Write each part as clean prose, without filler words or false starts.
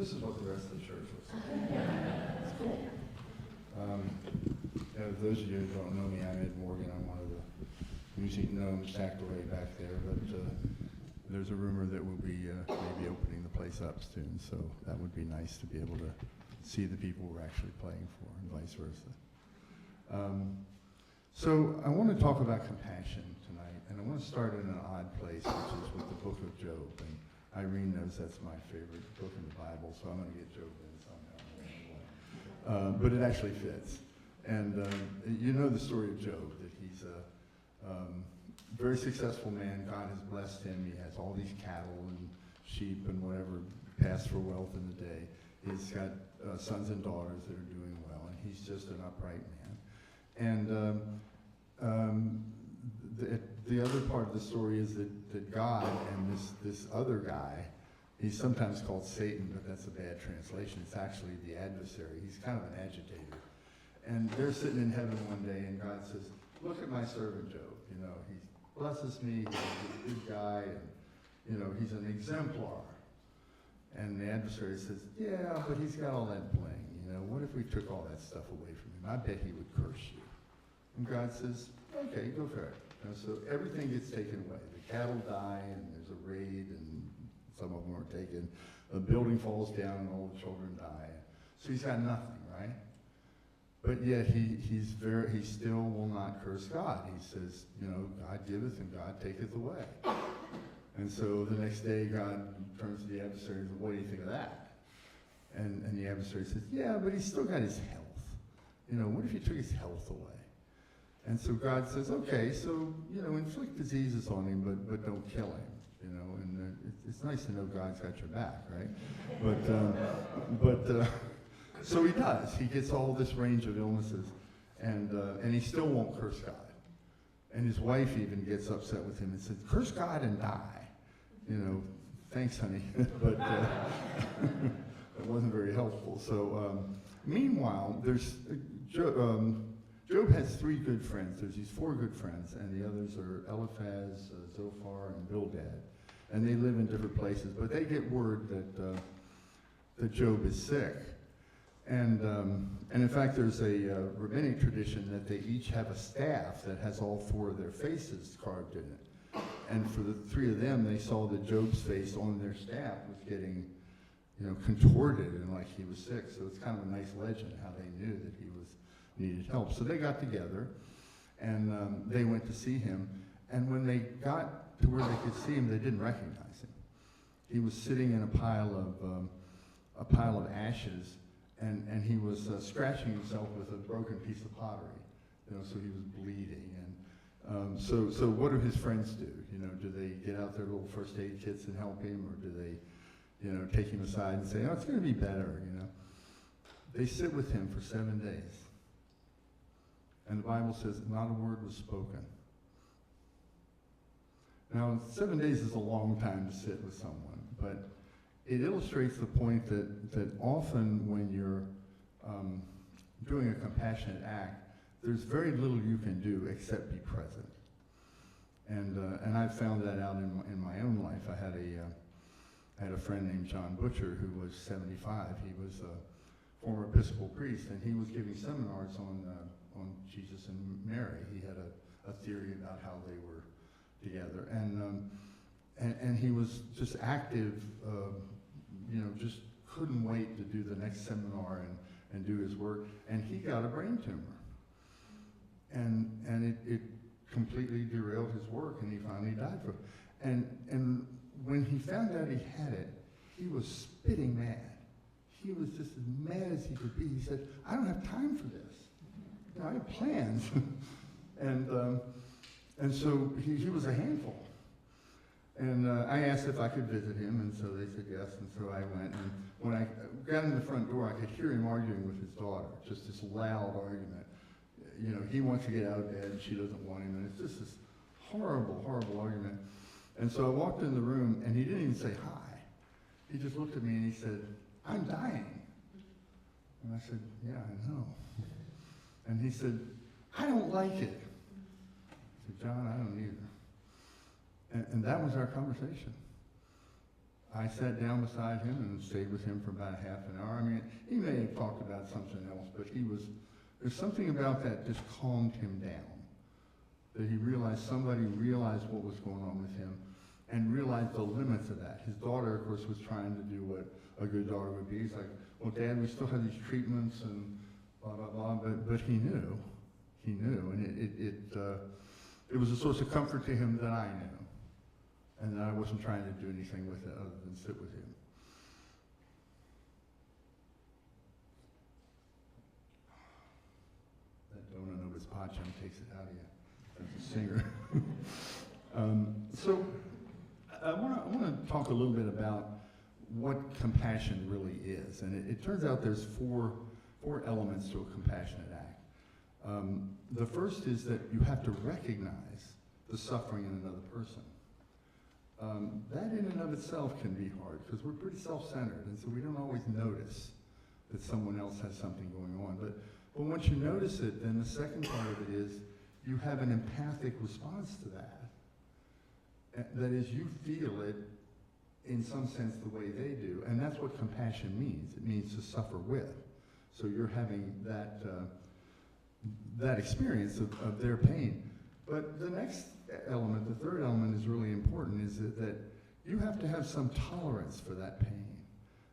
this is what the rest of the church looks like. It's cool. Those of you who don't know me, I'm Ed Morgan. I'm one of the music gnomes stacked away back there, but there's a rumor that we'll be maybe opening the place up soon, so that would be nice to be able to see the people we're actually playing for, and vice versa. So I want to talk about compassion tonight, and I want to start in an odd place, which is with the book of Job. And Irene knows that's my favorite book in the Bible, so I'm going to get Job in somehow. But it actually fits. And you know the story of Job, that he's a very successful man. God has blessed him. He has all these cattle and sheep and whatever passed for wealth in the day. He's got sons and daughters that are doing well, and he's just an upright man. And the other part of the story is that God and this other guy, he's sometimes called Satan, but that's a bad translation. It's actually the adversary. He's kind of an agitator. And they're sitting in heaven one day, and God says, look at my servant Job. You know, he blesses me, he's a good guy, and, you know, he's an exemplar. And the adversary says, yeah, but he's got all that bling. You know, what if we took all that stuff away from him? I bet he would curse you. And God says, okay, go for it. You know, so everything gets taken away. The cattle die, and there's a raid, and some of them are taken. The building falls down, and all the children die. So he's got nothing, right? But yet he still will not curse God. He says, you know, God giveth and God taketh away. And so the next day God turns to the adversary and says, what do you think of that? And the adversary says, yeah, but he's still got his health. You know, what if you took his health away? And so God says, okay, so, you know, inflict diseases on him, but don't kill him. You know, and it's nice to know God's got your back, right? So he does. He gets all this range of illnesses, and he still won't curse God. And his wife even gets upset with him and says, curse God and die. You know, thanks, honey. But it wasn't very helpful. So meanwhile, there's Job has 3 good friends. There's these 4 good friends, and the others are Eliphaz, Zophar, and Bildad. And they live in different places, but they get word that Job is sick. And in fact, there's a rabbinic tradition that they each have a staff that has all 4 of their faces carved in it. And for the 3 of them, they saw that Job's face on their staff was getting, you know, contorted and like he was sick. So it's kind of a nice legend how they knew that he needed help. So they got together, and they went to see him. And when they got to where they could see him, they didn't recognize him. He was sitting in a pile of ashes. And he was scratching himself with a broken piece of pottery, you know, so he was bleeding. And so what do his friends do? You know, do they get out their little first aid kits and help him, or do they, you know, take him aside and say, oh, it's going to be better, you know? They sit with him for 7 days. And the Bible says not a word was spoken. Now, 7 days is a long time to sit with someone, but it illustrates the point that often when you're doing a compassionate act, there's very little you can do except be present. And I found that out in my own life. I had a friend named John Butcher who was 75. He was a former Episcopal priest, and he was giving seminars on Jesus and Mary. He had a theory about how they were together, and he was just active, you know, just couldn't wait to do the next seminar and do his work. And he got a brain tumor. And it completely derailed his work, and he finally died from it. And when he found out he had it, he was spitting mad. He was just as mad as he could be. He said, I don't have time for this. You know, I have plans. and so he was a handful. And I asked if I could visit him, and so they said yes, and so I went. And when I got in the front door, I could hear him arguing with his daughter, just this loud argument. You know, he wants to get out of bed, and she doesn't want him, and it's just this horrible, horrible argument. And so I walked in the room, and he didn't even say hi. He just looked at me, and he said, I'm dying. And I said, yeah, I know. And he said, I don't like it. I said, John, I don't either. And that was our conversation. I sat down beside him and stayed with him for about a half an hour. I mean, he may have talked about something else, but there's something about that just calmed him down. That he realized, somebody realized what was going on with him and realized the limits of that. His daughter, of course, was trying to do what a good daughter would be. He's like, well, Dad, we still have these treatments and blah, blah, blah, but he knew. He knew, and it was a source of comfort to him that I knew, and that I wasn't trying to do anything with it other than sit with him. That Dona Novus Pacem takes it out of you as a singer. So I want to talk a little bit about what compassion really is, and it turns out there's four elements to a compassionate act. The first is that you have to recognize the suffering in another person. That in and of itself can be hard because we're pretty self-centered, and so we don't always notice that someone else has something going on. But once you notice it, then the second part of it is you have an empathic response to that. That is, you feel it in some sense the way they do, and that's what compassion means. It means to suffer with. So you're having that experience of their pain. But the next element, the third element is really important, is that you have to have some tolerance for that pain.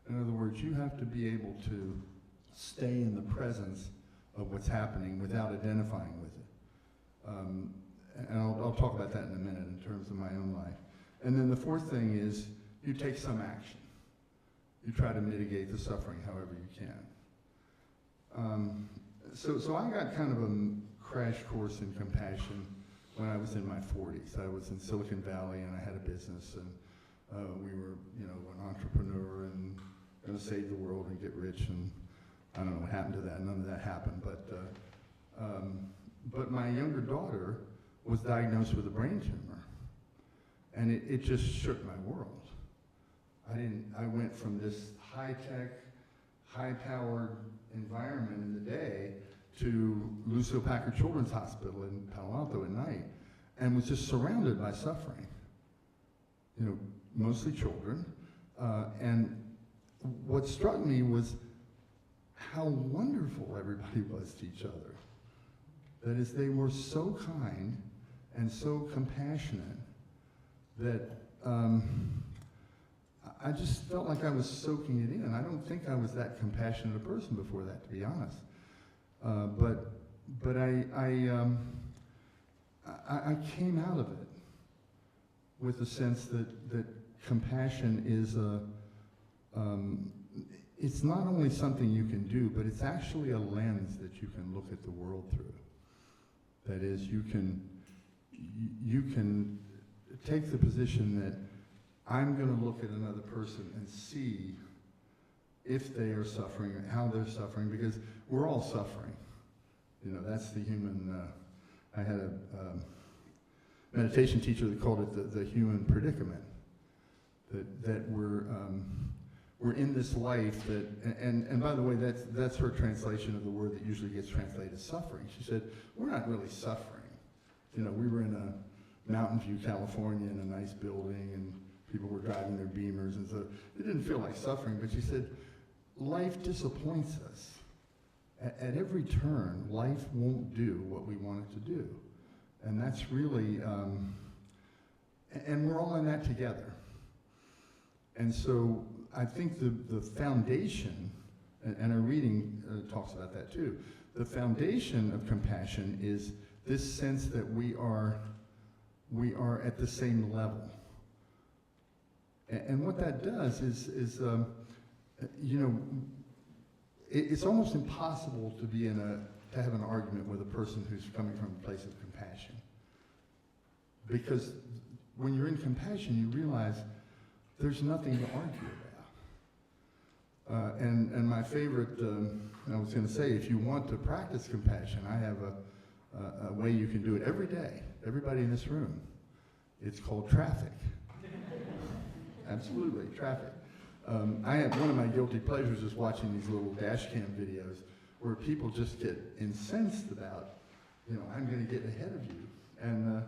In other words, you have to be able to stay in the presence of what's happening without identifying with it. And I'll talk about that in a minute in terms of my own life. And then the fourth thing is you take some action. You try to mitigate the suffering however you can. So I got kind of a crash course in compassion when I was in my 40s. I was in Silicon Valley and I had a business, and we were, an entrepreneur and going to save the world and get rich, and I don't know what happened to that. None of that happened, but my younger daughter was diagnosed with a brain tumor, and it just shook my world. I went from this high-tech, high-powered environment in the day to Lucille Packard Children's Hospital in Palo Alto at night, and was just surrounded by suffering. Mostly children. And what struck me was how wonderful everybody was to each other. That is, they were so kind and so compassionate that I just felt like I was soaking it in. I don't think I was that compassionate a person before that, to be honest. But I came out of it with a sense that compassion is it's not only something you can do, but it's actually a lens that you can look at the world through. That is, you can take the position that I'm going to look at another person and see if they are suffering or how they're suffering, because we're all suffering. That's the human, I had a meditation teacher that called it the human predicament. That we're in this life that, and by the way, that's her translation of the word that usually gets translated as suffering. She said, we're not really suffering. We were in a Mountain View, California, in a nice building, and people were driving their Beamers, and so it didn't feel like suffering, but she said, life disappoints us. At every turn, life won't do what we want it to do. And that's really, and we're all in that together. And so I think the foundation, and our reading talks about that too, the foundation of compassion is this sense that we are at the same level. And what that does is it's almost impossible to have an argument with a person who's coming from a place of compassion. Because when you're in compassion, you realize there's nothing to argue about. And my favorite, I was going to say, if you want to practice compassion, I have a way you can do it every day. Everybody in this room. It's called traffic. Absolutely, traffic. I have one of my guilty pleasures is watching these little dash cam videos where people just get incensed about, I'm going to get ahead of you. And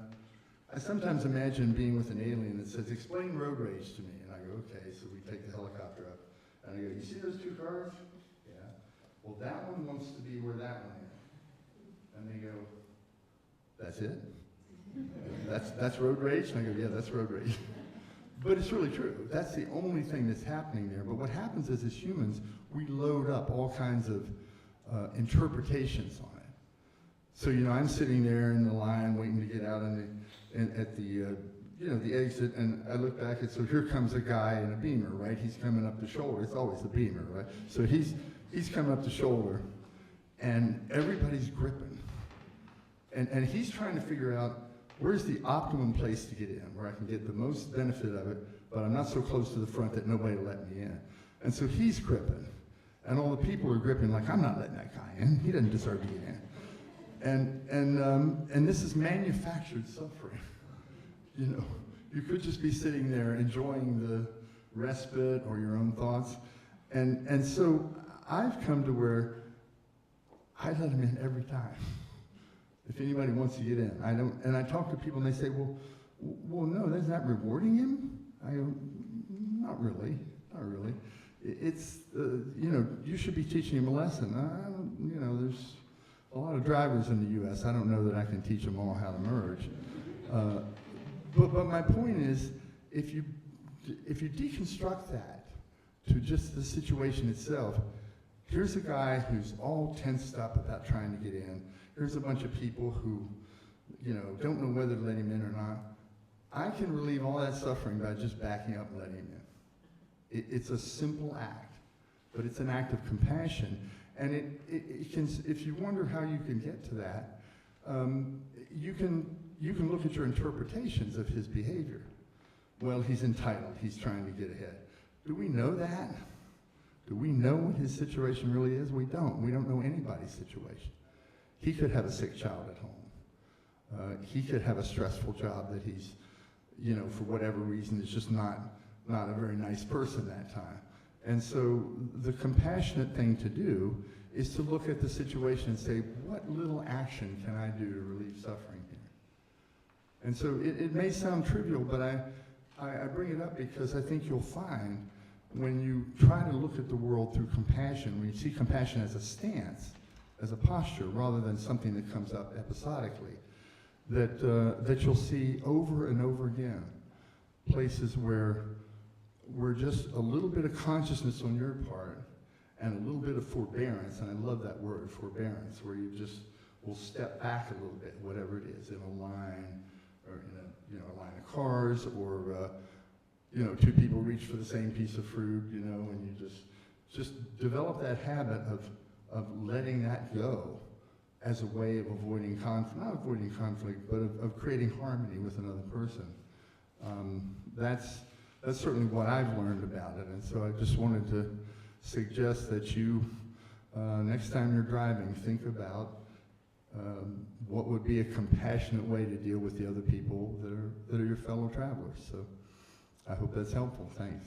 I sometimes imagine being with an alien that says, explain road rage to me. And I go, okay, so we take the helicopter up. And I go, you see those two cars? Yeah. Well, that one wants to be where that one is. And they go, that's it? That's road rage? And I go, yeah, that's road rage. But it's really true. That's the only thing that's happening there. But what happens is, as humans, we load up all kinds of interpretations on it. So, I'm sitting there in the line waiting to get out at the the exit, and I look back, and so here comes a guy in a Beamer, right? He's coming up the shoulder. It's always the Beamer, right? So he's coming up the shoulder, and everybody's gripping. And he's trying to figure out, where's the optimum place to get in, where I can get the most benefit of it, but I'm not so close to the front that nobody will let me in. And so he's gripping, and all the people are gripping like, I'm not letting that guy in. He doesn't deserve to get in. And this is manufactured suffering. You could just be sitting there enjoying the respite or your own thoughts. And so I've come to where I let them in every time. If anybody wants to get in, I don't. And I talk to people and they say, well, no, that's not rewarding him. I go, not really. It's, you should be teaching him a lesson. There's a lot of drivers in the U.S. I don't know that I can teach them all how to merge. But my point is, if you deconstruct that to just the situation itself, here's a guy who's all tensed up about trying to get in. Here's a bunch of people who, don't know whether to let him in or not. I can relieve all that suffering by just backing up and letting him in. It's a simple act, but it's an act of compassion. And it can, if you wonder how you can get to that, you can look at your interpretations of his behavior. Well, he's entitled. He's trying to get ahead. Do we know that? Do we know what his situation really is? We don't. We don't know anybody's situation. He could have a sick child at home. He could have a stressful job that he's, for whatever reason, is just not a very nice person that time. And so the compassionate thing to do is to look at the situation and say, what little action can I do to relieve suffering here? And so it may sound trivial, but I bring it up because I think you'll find when you try to look at the world through compassion, when you see compassion as a stance, as a posture, rather than something that comes up episodically, that you'll see over and over again places where just a little bit of consciousness on your part and a little bit of forbearance, and I love that word, forbearance, where you just will step back a little bit, whatever it is, in a line, or in a line of cars, or two people reach for the same piece of fruit, and you just develop that habit of letting that go as a way of avoiding conflict, not avoiding conflict, but of creating harmony with another person. That's certainly what I've learned about it, and so I just wanted to suggest that you, next time you're driving, think about what would be a compassionate way to deal with the other people that are your fellow travelers. So I hope that's helpful. Thanks.